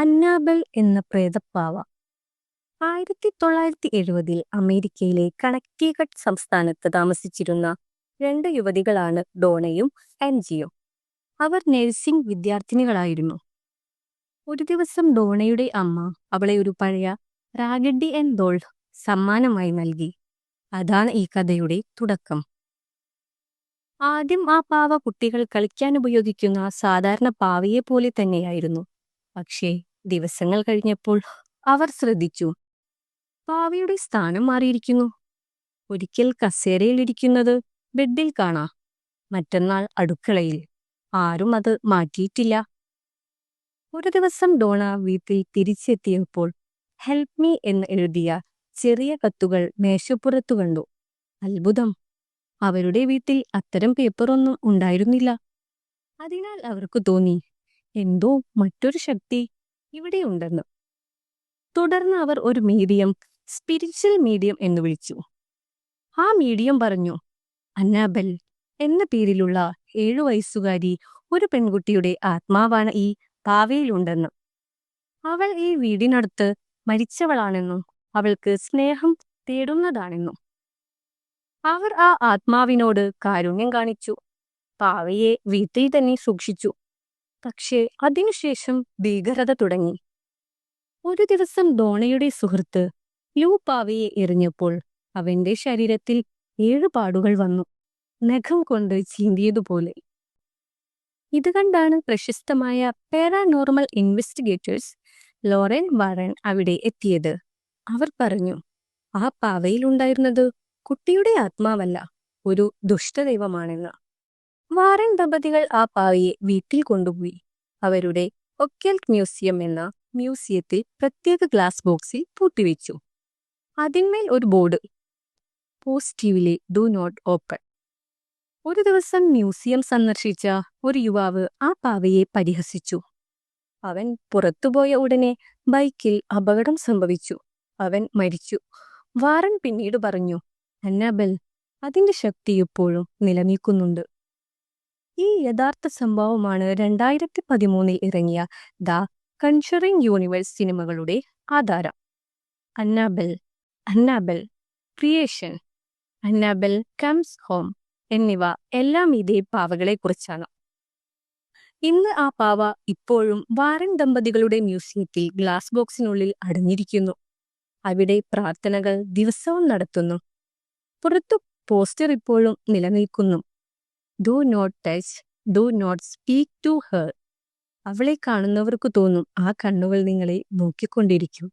അന്നാബൽ എന്ന പ്രേതപ്പാവ 1970-ൽ അമേരിക്കയിലെ കണക്റ്റിക്കട്ട് സംസ്ഥാനത്ത് താമസിച്ചിരുന്ന രണ്ട് യുവതികളാണ് ഡോണയും ആൻജിയും. അവർ നഴ്സിംഗ് വിദ്യാർത്ഥിനികളായിരുന്നു. ഒരു ദിവസം ഡോണയുടെ അമ്മ അവളെ ഒരു പഴയ റാഗഡി ആൻഡ് ഡോൾ സമ്മാനമായി നൽകി. അതാണ് ഈ കഥയുടെ തുടക്കം. ആദ്യം ആ പാവ കുട്ടികൾ കളിക്കാൻ ഉപയോഗിക്കുന്ന സാധാരണ പാവയെ പോലെ തന്നെയായിരുന്നു. പക്ഷേ ദിവസങ്ങൾ കഴിഞ്ഞപ്പോൾ അവർ ശ്രദ്ധിച്ചു, പാവയുടെ സ്ഥാനം മാറിയിരിക്കുന്നു. ഒരിക്കൽ കസേരയിലിരിക്കുന്നത് ബെഡിൽ കാണാം, മറ്റന്നാൾ അടുക്കളയിൽ. ആരും അത് മാറ്റിയിട്ടില്ല. ഒരു ദിവസം ഡോണ വീട്ടിൽ തിരിച്ചെത്തിയപ്പോൾ ഹെൽപ്പ് മീ എന്ന് എഴുതിയ ചെറിയ കത്തുകൾ മേശപ്പുറത്തു കണ്ടു. അത്ഭുതം! അവരുടെ വീട്ടിൽ അത്തരം പേപ്പറൊന്നും ഉണ്ടായിരുന്നില്ല. അതിനാൽ അവർക്ക് തോന്നി, എന്തോ മറ്റൊരു ശക്തി ഇവിടെയുണ്ടെന്ന്. തുടർന്ന് അവർ ഒരു മീഡിയം, സ്പിരിച്വൽ മീഡിയം എന്ന് വിളിച്ചു. ആ മീഡിയം പറഞ്ഞു, അന്നാബൽ എന്ന പേരിലുള്ള 7 വയസ്സുകാരി ഒരു പെൺകുട്ടിയുടെ ആത്മാവാണ് ഈ പാവയിലുണ്ടെന്ന്. അവൾ ഈ വീടിനടുത്ത് മരിച്ചവളാണെന്നും അവൾക്ക് സ്നേഹം തേടുന്നതാണെന്നും. അവർ ആ ആത്മാവിനോട് കാരുണ്യം കാണിച്ചു. പാവയെ വീട്ടിൽ തന്നെ സൂക്ഷിച്ചു. പക്ഷേ അതിനുശേഷം ഭീകരത തുടങ്ങി. ഒരു ദിവസം ഡോണയുടെ സുഹൃത്ത് ലൂ പാവയെ എറിഞ്ഞപ്പോൾ അവന്റെ ശരീരത്തിൽ 7 പാടുകൾ വന്നു, നഖം കൊണ്ട് ചീന്തിയതുപോലെ. ഇത് കണ്ടാണ് പ്രശസ്തമായ പാരാനോർമൽ ഇൻവെസ്റ്റിഗേറ്റേഴ്സ് ലോറൻ വാറൻ അവിടെ എത്തിയത്. അവർ പറഞ്ഞു, ആ പാവയിലുണ്ടായിരുന്നത് കുട്ടിയുടെ ആത്മാവല്ല, ഒരു ദുഷ്ടദൈവമാണെന്ന്. വാറൻ ദമ്പതികൾ ആ പാവയെ വീട്ടിൽ കൊണ്ടുപോയി അവരുടെ ഒക്കൽട്ട് മ്യൂസിയം എന്ന മ്യൂസിയത്തിൽ പ്രത്യേക ഗ്ലാസ് ബോക്സിൽ പൂട്ടിവെച്ചു. അതിന്മേൽ ഒരു ബോർഡ്, പോസിറ്റീവിലെ ഡു നോട്ട് ഓപ്പൺ. ഒരു ദിവസം മ്യൂസിയം സന്ദർശിച്ച ഒരു യുവാവ് ആ പാവയെ പരിഹസിച്ചു. അവൻ പുറത്തുപോയ ഉടനെ ബൈക്കിൽ അപകടം സംഭവിച്ചു. അവൻ മരിച്ചു. വാറൻ പിന്നീട് പറഞ്ഞു, അന്നാബൽ അതിന്റെ ശക്തി ഇപ്പോഴും നിലനിൽക്കുന്നുണ്ട്. ഈ യഥാർത്ഥ സംഭവമാണ് 2013-ൽ ഇറങ്ങിയ ദ കൺഷറിംഗ് യൂണിവേഴ്സ് സിനിമകളുടെ ആധാരം. അന്നാബൽ, അന്നാബൽ ക്രിയേഷൻ, അന്നാബൽ കംസ് ഹോം എന്നിവ എല്ലാം ഇതേ പാവകളെക്കുറിച്ചാണ്. ഇന്ന് ആ പാവ ഇപ്പോഴും വാറൻ ദമ്പതികളുടെ മ്യൂസിയത്തിൽ ഗ്ലാസ് ബോക്സിനുള്ളിൽ അടഞ്ഞിരിക്കുന്നു. അവിടെ പ്രാർത്ഥനകൾ ദിവസവും നടത്തുന്നു. പുറത്തു പോസ്റ്റർ ഇപ്പോഴും നിലനിൽക്കുന്നു, do not touch, do not speak to her. അവളെ കാണുന്നവർക്ക് തോന്നും ആ കണ്ണുകൾ നിങ്ങളെ നോക്കിക്കൊണ്ടിരിക്കും.